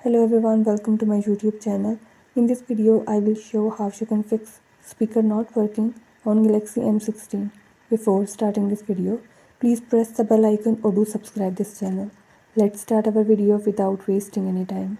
Hello everyone, welcome to my YouTube channel. In this video, I will show how you can fix speaker not working on Galaxy M16. Before starting this video, please press the bell icon or do subscribe this channel. Let's start our video without wasting any time.